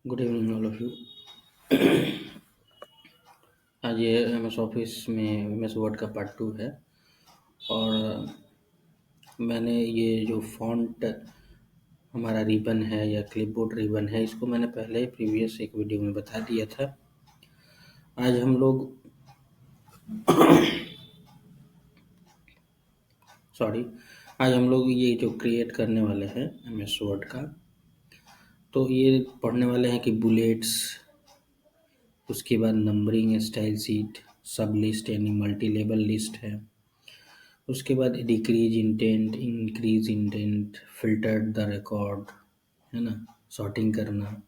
Good evening all of you. आज ये M S office में एम एस वर्ड का पार्ट 2 है। और मैंने ये जो फॉन्ट हमारा रिबन है या क्लिपबोर्ड रिबन है, इसको मैंने पहले प्रीवियस एक वीडियो में बता दिया था। आज हम लोग आज हम लोग ये जो क्रिएट करने वाले हैं एम एस वर्ड का, तो ये पढ़ने वाले हैं कि बुलेट्स, उसके बाद नंबरिंग, स्टाइल शीट, सब लिस्ट यानी मल्टी लेबल लिस्ट है, उसके बाद decrease intent, increase intent, filtered the record, है ना, सॉर्टिंग करना।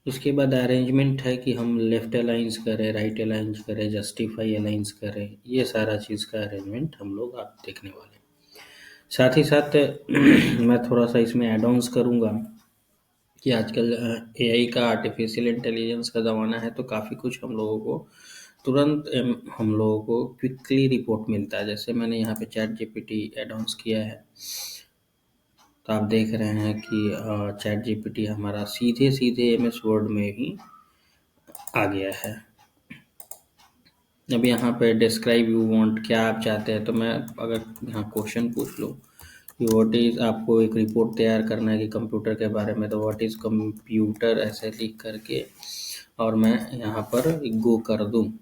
इसके बाद अरेंजमेंट है कि हम लेफ्ट अलाइंस करें, राइट अलाइंस करें, जस्टिफाई अलाइंस करें, ये सारा चीज़ का अरेंजमेंट हम लोग आप देखने वाले हैं। साथ ही साथ मैं थोड़ा सा इसमें एड ऑन्स करूँगा कि आजकल एआई का, आर्टिफिशियल इंटेलिजेंस का ज़माना है, तो काफ़ी कुछ हम लोगों को तुरंत हम लोगों को क्विकली रिपोर्ट मिलता है। जैसे मैंने यहाँ पे चैट जीपीटी एड ऑन्स किया है, तो आप देख रहे हैं कि चैट जीपीटी हमारा सीधे सीधे एम एस वर्ड में ही आ गया है। अब यहाँ पे डिस्क्राइब यू वांट, क्या आप चाहते हैं, तो मैं अगर यहाँ क्वेश्चन पूछ लूँ कि व्हाट इज़, आपको एक रिपोर्ट तैयार करना है कि कंप्यूटर के बारे में, तो व्हाट इज़ कंप्यूटर ऐसे लिख करके और मैं यहाँ पर गो कर दूँ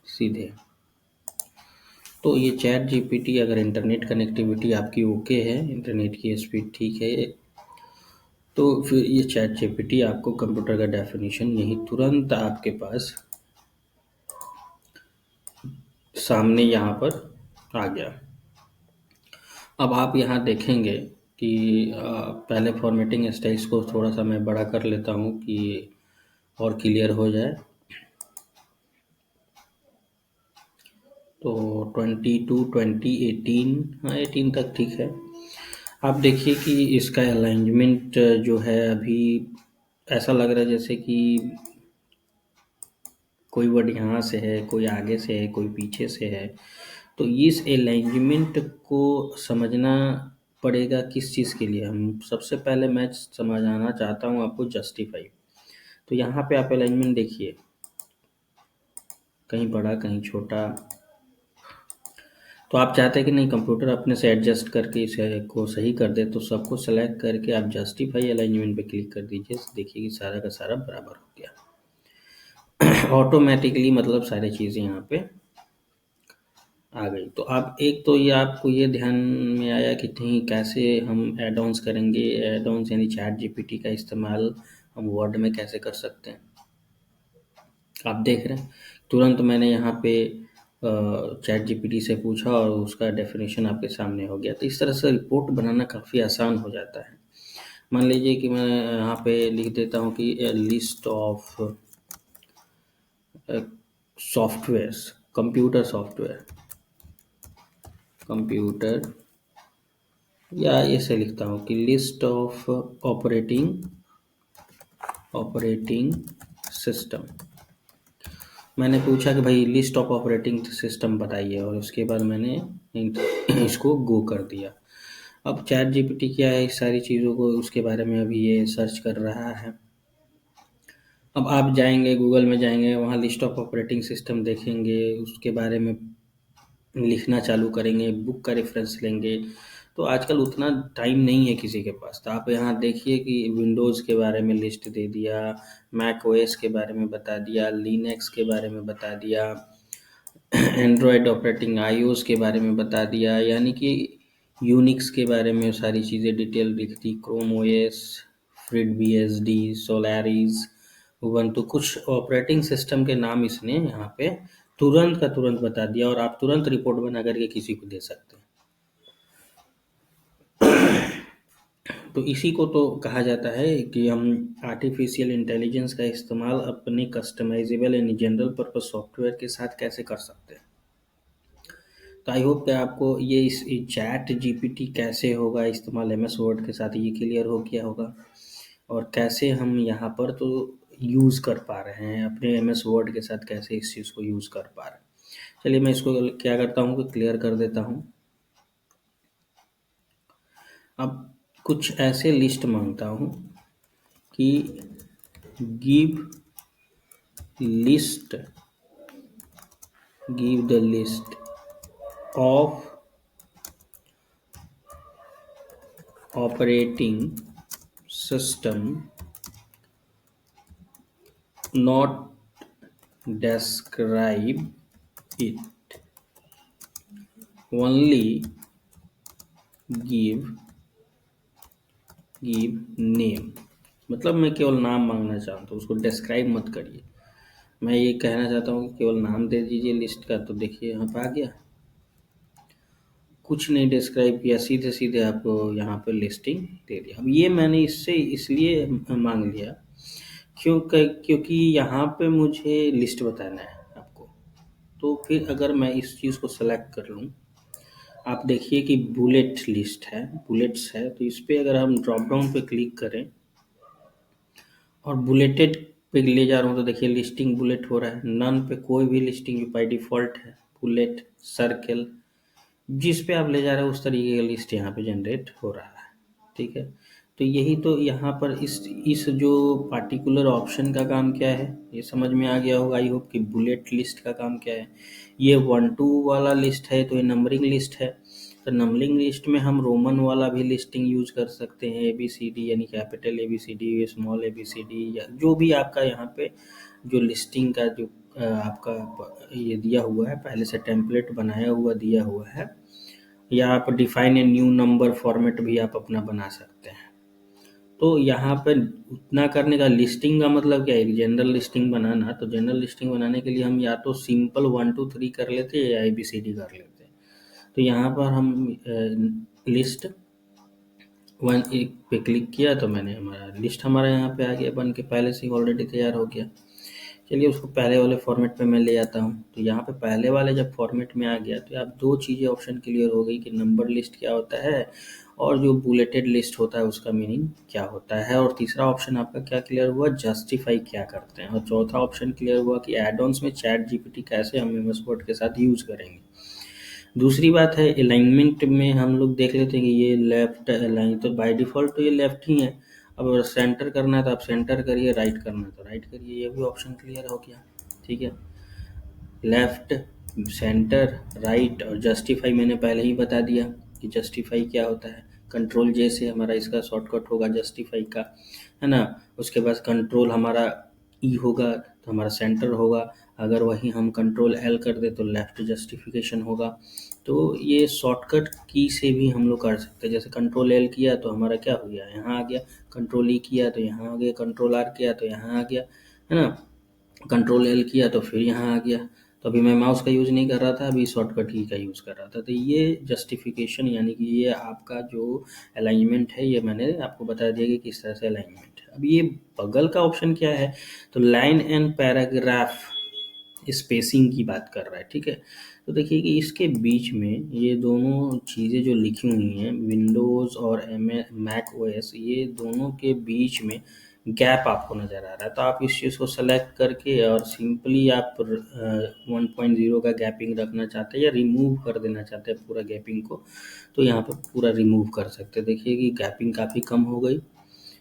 सीधे, तो ये चैट जीपीटी, अगर इंटरनेट कनेक्टिविटी आपकी ओके है, इंटरनेट की स्पीड ठीक है, तो फिर ये चैट जीपीटी आपको कंप्यूटर का डेफिनेशन यही तुरंत आपके पास सामने यहाँ पर आ गया। अब आप यहाँ देखेंगे कि पहले फॉर्मेटिंग स्टाइल्स को थोड़ा सा मैं बड़ा कर लेता हूँ कि और क्लियर हो जाए। तो 2018, हाँ 18 तक ठीक है। आप देखिए कि इसका अलाइनमेंट जो है अभी ऐसा लग रहा है जैसे कि कोई वर्ड यहाँ से है, कोई आगे से है, कोई पीछे से है। तो इस अलाइनमेंट को समझना पड़ेगा किस चीज़ के लिए। हम सबसे पहले मैं समझाना चाहता हूँ आपको जस्टिफाई। तो यहाँ पे आप अलाइनमेंट देखिए, कहीं बड़ा कहीं छोटा। तो आप चाहते हैं कि नहीं कंप्यूटर अपने से एडजस्ट करके इसे को सही कर दे, तो सबको सेलेक्ट करके आप जस्टिफाई अलाइनमेंट पे क्लिक कर दीजिए। देखिए कि सारा का सारा बराबर हो गया ऑटोमेटिकली, मतलब सारी चीज़ें यहाँ पे आ गई। तो आप एक तो ये आपको ये ध्यान में आया कि नहीं कैसे हम एड ऑन्स करेंगे, एड ऑन्स यानी चैट जीपीटी का इस्तेमाल हम वर्ड में कैसे कर सकते हैं। आप देख रहे हैं तुरंत मैंने यहाँ पे चैट जीपीटी से पूछा और उसका डेफिनेशन आपके सामने हो गया। तो इस तरह से रिपोर्ट बनाना काफ़ी आसान हो जाता है। मान लीजिए कि मैं यहाँ पे लिख देता हूँ कि लिस्ट ऑफ सॉफ्टवेयर्स, कंप्यूटर, या ऐसे लिखता हूँ कि लिस्ट ऑफ ऑपरेटिंग सिस्टम। मैंने पूछा कि भाई लिस्ट ऑफ ऑपरेटिंग सिस्टम बताइए, और उसके बाद मैंने इसको गो कर दिया। अब चैट जीपीटी क्या है, इस सारी चीज़ों को उसके बारे में अभी ये सर्च कर रहा है। अब आप जाएंगे गूगल में, जाएंगे वहाँ लिस्ट ऑफ ऑपरेटिंग सिस्टम देखेंगे, उसके बारे में लिखना चालू करेंगे, बुक का रेफरेंस लेंगे। तो आजकल उतना टाइम नहीं है किसी के पास। तो आप यहाँ देखिए कि विंडोज़ के बारे में लिस्ट दे दिया, मैक ओएस के बारे में बता दिया, लिनक्स के बारे में बता दिया, एंड्रॉयड ऑपरेटिंग आईओएस के बारे में बता दिया, यानी कि यूनिक्स के बारे में सारी चीज़ें डिटेल लिख दी, Chrome OS, free BSD, Solaris, Ubuntu, कुछ ऑपरेटिंग सिस्टम के नाम इसने यहाँ पे तुरंत का तुरंत बता दिया, और आप तुरंत रिपोर्ट बना करके किसी को दे सकते हैं। तो इसी को तो कहा जाता है कि हम आर्टिफिशियल इंटेलिजेंस का इस्तेमाल अपने कस्टमाइजेबल यानी जनरल पर्पस सॉफ्टवेयर के साथ कैसे कर सकते हैं। तो आई होप कि आपको ये इस चैट जीपीटी कैसे होगा इस्तेमाल एम एस वर्ड के साथ ये क्लियर हो गया होगा, और कैसे हम यहाँ पर तो यूज़ कर पा रहे हैं अपने एम एस वर्ड के साथ, कैसे इस चीज़ को यूज़ कर पा रहे हैं। चलिए मैं इसको क्या करता हूँ कि क्लियर कर देता हूँ। अब कुछ ऐसे लिस्ट मांगता हूँ कि give list give the list of operating system not describe it, only give name। मतलब मैं केवल नाम मांगना चाहता हूँ, उसको डिस्क्राइब मत करिए। मैं ये कहना चाहता हूँ कि केवल नाम दे दीजिए लिस्ट का। तो देखिए यहाँ पे आ गया, कुछ नहीं डिस्क्राइब किया, सीधे सीधे आपको यहाँ पे लिस्टिंग दे दिया। अब ये मैंने इससे इसलिए मांग लिया क्योंकि यहाँ पे मुझे लिस्ट बताना है आपको। तो फिर अगर मैं इस चीज़ को सेलेक्ट कर लूँ, आप देखिए कि बुलेट लिस्ट है, बुलेट्स है, तो इस पे अगर हम ड्रॉप डाउन पे क्लिक करें और बुलेटेड पे ले जा रहा हूँ तो देखिए लिस्टिंग बुलेट हो रहा है। नन पे कोई भी लिस्टिंग जो बाई डिफ़ॉल्ट है, बुलेट, सर्कल, जिस पे आप ले जा रहे हो उस तरीके का लिस्ट यहाँ पे जनरेट हो रहा है। ठीक है, तो यही तो यहाँ पर इस जो पार्टिकुलर ऑप्शन का काम क्या है ये समझ में आ गया होगा आई होप कि बुलेट लिस्ट का काम क्या है। ये 1-2 वाला लिस्ट है तो ये नंबरिंग लिस्ट है। तो नंबरिंग लिस्ट में हम रोमन वाला भी लिस्टिंग यूज कर सकते हैं, ABCD यानी कैपिटल ABCD, स्मॉल ABCD, या जो भी आपका यहाँ पे जो लिस्टिंग का जो आपका ये दिया हुआ है, पहले से टेम्पलेट बनाया हुआ दिया हुआ है, या आप define a new number format भी आप अपना बना सकते हैं। तो यहाँ पे उतना करने का, लिस्टिंग का मतलब क्या है, जनरल लिस्टिंग बनाना। तो जनरल लिस्टिंग बनाने के लिए हम या तो सिंपल 1-2-3 कर लेते हैं या ABCD कर लेते हैं। तो यहाँ पर हम लिस्ट वन एक पे क्लिक किया तो मैंने हमारा लिस्ट हमारा यहाँ पे आ गया बन के, पहले से ही ऑलरेडी तैयार हो गया। चलिए उसको पहले वाले फॉर्मेट पे मैं ले आता हूँ। तो यहाँ पे पहले वाले जब फॉर्मेट में आ गया तो आप दो चीज़ें ऑप्शन क्लियर हो गई कि नंबर लिस्ट क्या होता है और जो बुलेटेड लिस्ट होता है उसका मीनिंग क्या होता है। और तीसरा ऑप्शन आपका क्या क्लियर हुआ, जस्टिफाई क्या करते हैं। और चौथा ऑप्शन क्लियर हुआ कि एड ऑन्स में चैट जीपीटी कैसे हम एमएस वर्ड के साथ यूज़ करेंगे। दूसरी बात है अलाइनमेंट में हम लोग देख लेते हैं कि ये लेफ्ट अलाइन, तो बाय डिफ़ॉल्ट तो ये लेफ्ट ही है। अब अगर सेंटर करना है तो आप सेंटर करिए, राइट करना है तो राइट करिए, ये भी ऑप्शन क्लियर हो गया। ठीक है, लेफ्ट, सेंटर, राइट और जस्टिफाई मैंने पहले ही बता दिया कि जस्टिफाई क्या होता है। कंट्रोल जे से हमारा इसका शॉर्टकट होगा जस्टिफाई का, है ना। उसके बाद कंट्रोल हमारा ई होगा तो हमारा सेंटर होगा। अगर वही हम कंट्रोल एल कर दे तो लेफ्ट जस्टिफिकेशन होगा। तो ये शॉर्टकट की से भी हम लोग कर सकते हैं। जैसे कंट्रोल एल किया तो हमारा क्या हो गया, यहाँ आ गया। कंट्रोल ई किया तो यहाँ आ गया। कंट्रोल आर किया तो यहाँ आ गया, है ना। कंट्रोल एल किया तो फिर यहाँ आ गया। तो अभी मैं माउस का यूज़ नहीं कर रहा था, अभी शॉर्टकट की का यूज़ कर रहा था। तो ये जस्टिफिकेशन यानी कि ये आपका जो अलाइनमेंट है ये मैंने आपको बता दिया कि किस तरह से अलाइनमेंट है। अब ये बगल का ऑप्शन क्या है, तो लाइन एंड पैराग्राफ स्पेसिंग की बात कर रहा है। ठीक है, तो देखिए कि इसके बीच में ये दोनों चीज़ें जो लिखी हुई हैं, विंडोज़ और मैक ओएस, ये दोनों के बीच में गैप आपको नज़र आ रहा है। तो आप इस चीज़ को सेलेक्ट करके और सिंपली आप 1.0 का गैपिंग रखना चाहते हैं या रिमूव कर देना चाहते हैं पूरा गैपिंग को, तो यहाँ पर पूरा रिमूव कर सकते हैं। देखिए कि गैपिंग काफ़ी कम हो गई।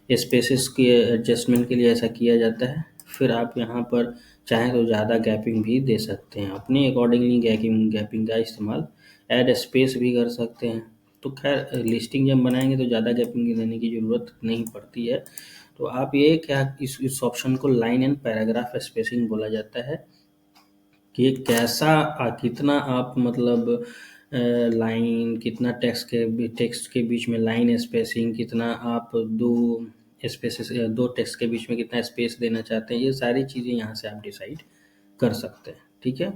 स्पेसेस के एडजस्टमेंट के लिए ऐसा किया जाता है। फिर आप यहाँ पर चाहें तो ज़्यादा गैपिंग भी दे सकते हैं, अपने अकॉर्डिंगली गैपिंग का इस्तेमाल ऐड स्पेस भी कर सकते हैं। तो खैर लिस्टिंग जब बनाएंगे तो ज़्यादा गैपिंग देने की ज़रूरत नहीं पड़ती है। तो आप ये क्या, इस ऑप्शन को लाइन एंड पैराग्राफ स्पेसिंग बोला जाता है कि कैसा कितना आप मतलब लाइन, कितना टेक्स्ट के बीच में लाइन स्पेसिंग, कितना आप स्पेसेस दो टेक्स्ट के बीच में कितना स्पेस देना चाहते हैं, ये सारी चीज़ें यहाँ से आप डिसाइड कर सकते हैं। ठीक है,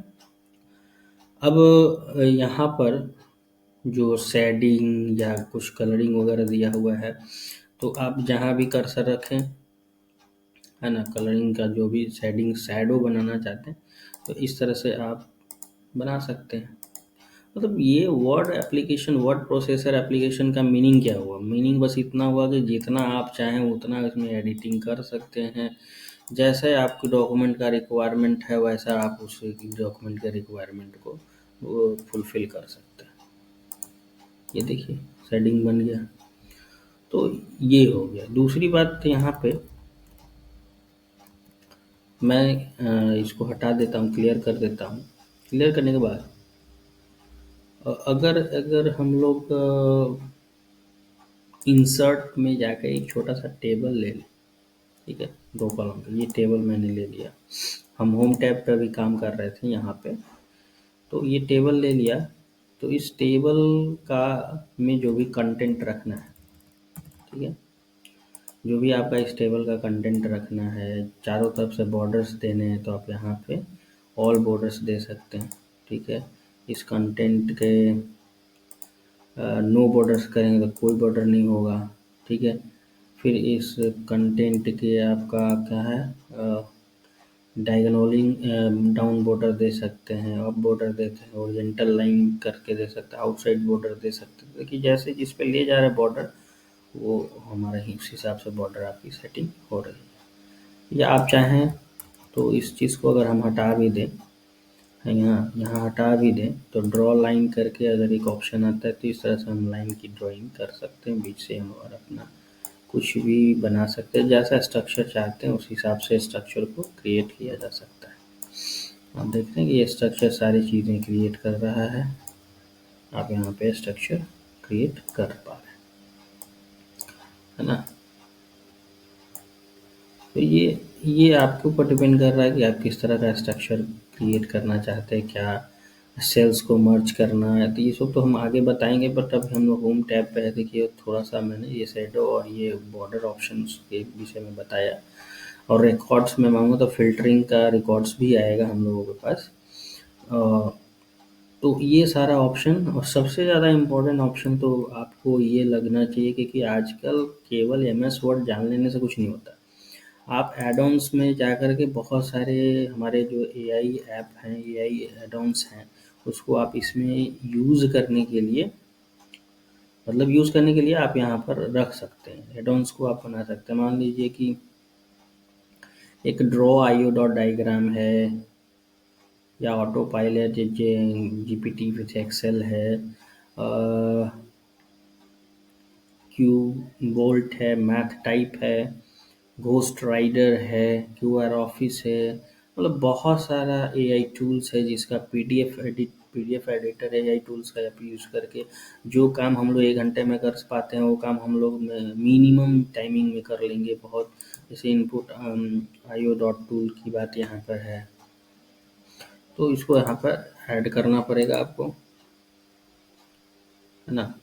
अब यहाँ पर जो शेडिंग या कुछ कलरिंग वगैरह दिया हुआ है तो आप जहाँ भी कर्सर रखें, है ना, कलरिंग का जो भी शेडिंग शैडो बनाना चाहते हैं तो इस तरह से आप बना सकते हैं। मतलब ये word application, word processor application का मीनिंग क्या हुआ, मीनिंग बस इतना हुआ कि जितना आप चाहें उतना इसमें एडिटिंग कर सकते हैं। जैसे आपके डॉक्यूमेंट का रिक्वायरमेंट है वैसा आप उस डॉक्यूमेंट के रिक्वायरमेंट को वो फुलफ़िल कर सकते हैं। ये देखिए शेडिंग बन गया। तो ये हो गया। दूसरी बात यहाँ पे मैं इसको हटा देता हूँ, क्लियर कर देता हूँ। क्लियर करने के बाद अगर अगर हम लोग इंसर्ट में जाकर एक छोटा सा टेबल ले लें, ठीक है, 2 कॉलम का, ये टेबल मैंने ले लिया। हम होम टैब पे भी काम कर रहे थे यहाँ पे, तो ये टेबल ले लिया। तो इस टेबल का में जो भी कंटेंट रखना है, ठीक है, जो भी आपका इस टेबल का कंटेंट रखना है, चारों तरफ से बॉर्डर्स देने हैं तो आप यहाँ पे ऑल बॉर्डर्स दे सकते हैं, ठीक है। इस कंटेंट के नो बॉर्डर्स करेंगे तो कोई बॉर्डर नहीं होगा, ठीक है। फिर इस कंटेंट के आपका क्या है, डायगोनलिंग डाउन बॉर्डर दे सकते हैं, अप बॉर्डर देते हैं, ओरिजेंटल लाइन करके दे सकते हैं, आउटसाइड बॉर्डर दे सकते हैं। देखिए जैसे जिस पे ले जा रहा है बॉर्डर, वो हमारा ही उस हिसाब से बॉर्डर आपकी सेटिंग हो रही है। या आप चाहें तो इस चीज़ को अगर हम हटा भी दें, यहाँ यहाँ हटा भी दें, तो ड्रॉ लाइन करके अगर एक ऑप्शन आता है तो इस तरह से हम लाइन की ड्राइंग कर सकते हैं बीच से हम, और अपना कुछ भी बना सकते हैं। जैसा स्ट्रक्चर चाहते हैं उस हिसाब से स्ट्रक्चर को क्रिएट किया जा सकता है। आप देख रहे हैं कि ये स्ट्रक्चर सारी चीज़ें क्रिएट कर रहा है। आप यहाँ पे स्ट्रक्चर क्रिएट कर पा रहे हैं, है ना। तो ये आपके ऊपर डिपेंड कर रहा है कि आप किस तरह का स्ट्रक्चर क्रिएट करना चाहते हैं, क्या सेल्स को मर्ज करना है, तो ये सब तो हम आगे बताएंगे। बट अभी हम लोग होम टैब पे है। देखिए थोड़ा सा मैंने ये शैडो और ये बॉर्डर ऑप्शंस के विषय में बताया, और रिकॉर्ड्स में मांगो तो फिल्टरिंग का रिकॉर्ड्स भी आएगा हम लोगों के पास। तो ये सारा ऑप्शन, और सबसे ज़्यादा इम्पोर्टेंट ऑप्शन तो आपको ये लगना चाहिए कि आजकल केवल एमएस वर्ड जान लेने से कुछ नहीं होता। आप एड-ऑन्स में जाकर के बहुत सारे हमारे जो एआई ऐप हैं, एआई एड-ऑन्स हैं, उसको आप इसमें यूज़ करने के लिए, मतलब यूज़ करने के लिए आप यहाँ पर रख सकते हैं। एड-ऑन्स को आप बना सकते हैं। मान लीजिए कि एक ड्रॉ आईओ डॉट डायग्राम है, या auto pilot GPT with excel है, क्यू बोल्ट है, मैथ टाइप है, घोस्ट राइडर है, क्यूआर ऑफिस है, मतलब बहुत सारा एआई टूल्स है जिसका पीडीएफ एडिटर एआई टूल्स का आप यूज़ करके जो काम हम लोग 1 घंटे में कर पाते हैं वो काम हम लोग मिनिमम टाइमिंग में कर लेंगे। बहुत जैसे इनपुट आईओ डॉट टूल की बात यहाँ पर है, तो इसको यहाँ पर ऐड करना पड़ेगा आपको, है ना।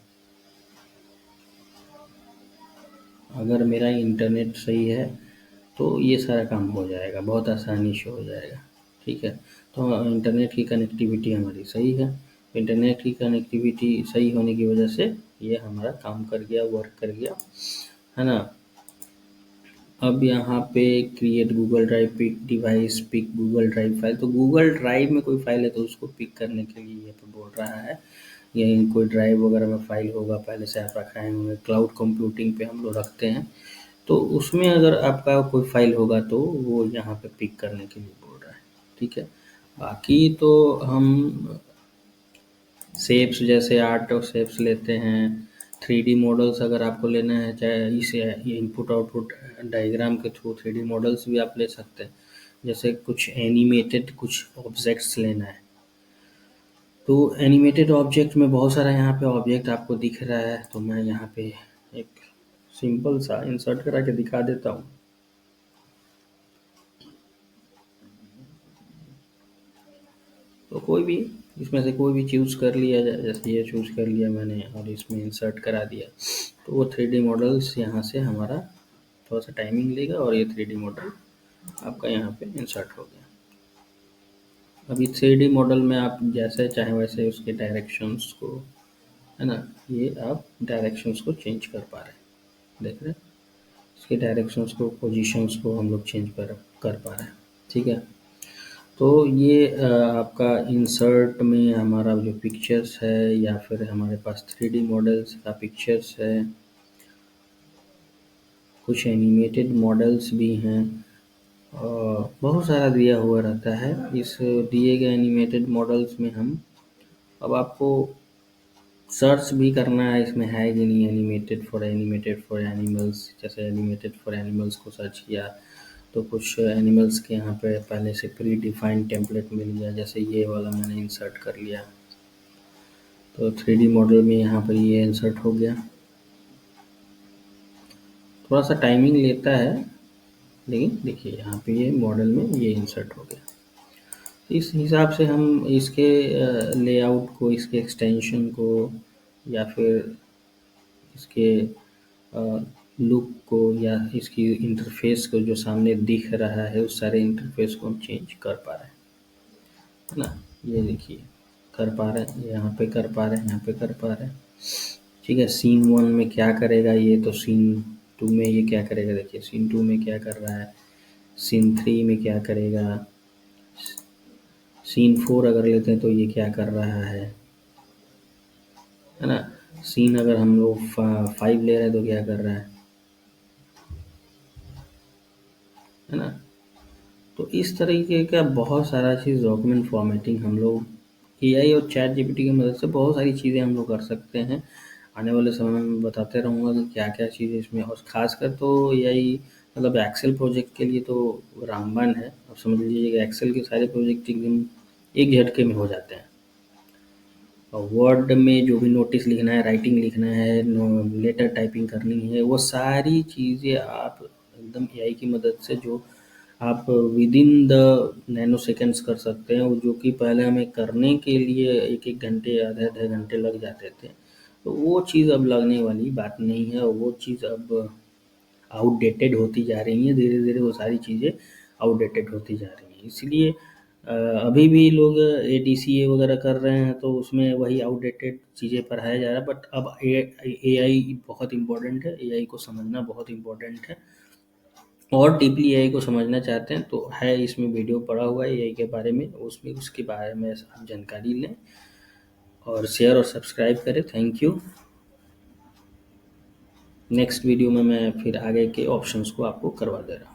अगर मेरा इंटरनेट सही है तो ये सारा काम हो जाएगा, बहुत आसानी से हो जाएगा, ठीक है। तो इंटरनेट की कनेक्टिविटी हमारी सही है। इंटरनेट की कनेक्टिविटी सही होने की वजह से ये हमारा काम कर गया, वर्क कर गया, है ना। अब यहाँ पे create Google drive pick device pick Google drive file, तो गूगल ड्राइव में कोई फाइल है तो उसको पिक करने के लिए ये तो बोल रहा है। यही कोई ड्राइव वगैरह में फाइल होगा, पहले से आप रखाए होंगे, क्लाउड कंप्यूटिंग पे हम लोग रखते हैं, तो उसमें अगर आपका कोई फाइल होगा तो वो यहाँ पे पिक करने के लिए बोल रहा है, ठीक है। बाकी तो हम शेप्स, जैसे आर्ट और शेप्स लेते हैं, 3D मॉडल्स अगर आपको लेना है, चाहे इसे इनपुट आउटपुट डायग्राम के थ्रू 3D मॉडल्स भी आप ले सकते हैं। जैसे कुछ एनिमेटेड कुछ ऑब्जेक्ट्स लेना है, तो एनिमेटेड ऑब्जेक्ट में बहुत सारा यहाँ पे ऑब्जेक्ट आपको दिख रहा है, तो मैं यहाँ पे एक सिंपल सा इंसर्ट करा के दिखा देता हूँ। तो कोई भी इसमें से कोई भी चूज़ कर लिया जाए, जैसे ये चूज़ कर लिया मैंने और इसमें इंसर्ट करा दिया, तो वो 3D मॉडल्स यहाँ से हमारा थोड़ा सा टाइमिंग लेगा और ये 3D मॉडल आपका यहाँ पे इंसर्ट हो गया। अभी 3D मॉडल में आप जैसे चाहें वैसे उसके डायरेक्शंस को, है ना, ये आप डायरेक्शंस को चेंज कर पा रहे हैं, देख रहे हैं, इसके डायरेक्शंस को, पोजीशंस को हम लोग चेंज कर पा रहे हैं, ठीक है। तो ये आपका इंसर्ट में हमारा जो पिक्चर्स है, या फिर हमारे पास 3D मॉडल्स का पिक्चर्स है, कुछ एनिमेटेड मॉडल्स भी हैं, और बहुत सारा दिया हुआ रहता है। इस दिए गए एनिमेटेड मॉडल्स में हम, अब आपको सर्च भी करना है इसमें है कि नहीं, एनिमेटेड फॉर एनिमल्स, जैसे एनिमेटेड फॉर एनिमल्स को सर्च किया तो कुछ एनिमल्स के यहाँ पे पहले से प्री डिफाइंड टेम्पलेट मिल गया, जैसे ये वाला मैंने इंसर्ट कर लिया। तो 3D मॉडल में यहाँ पर ये इंसर्ट हो गया। थोड़ा सा टाइमिंग लेता है, लेकिन देखिए यहाँ पे ये मॉडल में ये इंसर्ट हो गया। इस हिसाब से हम इसके लेआउट को, इसके एक्सटेंशन को, या फिर इसके लुक को, या इसकी इंटरफेस को जो सामने दिख रहा है, उस सारे इंटरफेस को हम चेंज कर पा रहे हैं, है ना। ये देखिए कर पा रहे हैं, यहाँ पे कर पा रहे हैं, यहाँ पे कर पा रहे हैं। ठीक है, सीन 1 में क्या करेगा ये, तो सीन 2 में ये क्या करेगा, देखिए सीन 2 में क्या कर रहा है, सीन 3 में क्या करेगा, सीन 4 अगर लेते हैं तो ये क्या कर रहा है ना। सीन अगर हम लोग 5 ले रहे हैं तो क्या कर रहा है ना। तो इस तरीके का बहुत सारा चीज़ डॉक्यूमेंट फॉर्मेटिंग हम लोग एआई और चैट जीपीटी की मदद से बहुत सारी चीज़ें हम लोग कर सकते हैं। आने वाले समय में बताते रहूँगा कि क्या-क्या चीज़ें इसमें, और ख़ासकर तो एआई मतलब एक्सेल प्रोजेक्ट के लिए तो रामबाण है। अब समझ लीजिए एक्सेल के सारे प्रोजेक्ट एकदम एक झटके में हो जाते हैं। और वर्ड में जो भी नोटिस लिखना है, राइटिंग लिखना है, लेटर टाइपिंग करनी है, वो सारी चीज़ें आप एकदम एआई की मदद से जो आप with in the nano seconds कर सकते हैं, वो जो कि पहले हमें करने के लिए 1-1 घंटे, आधे-आधे घंटे लग जाते थे। तो वो चीज़ अब लगने वाली बात नहीं है, और वो चीज़ अब आउटडेटेड होती जा रही हैं, धीरे-धीरे वो सारी चीज़ें आउटडेटेड होती जा रही हैं। इसलिए अभी भी लोग एडीसीए वगैरह कर रहे हैं, तो उसमें वही आउटडेटेड चीज़ें पढ़ाया जा रहा है। बट अब एआई बहुत इम्पोर्टेंट है, एआई को समझना बहुत इम्पोर्टेंट है। और डीपली एआई को समझना चाहते हैं तो है इसमें वीडियो पड़ा हुआ है एआई के बारे में, उसमें उसके बारे में आप जानकारी लें और शेयर और सब्सक्राइब करें। Thank you. नेक्स्ट वीडियो में मैं फिर आगे के ऑप्शंस को आपको करवा दे रहा हूँ।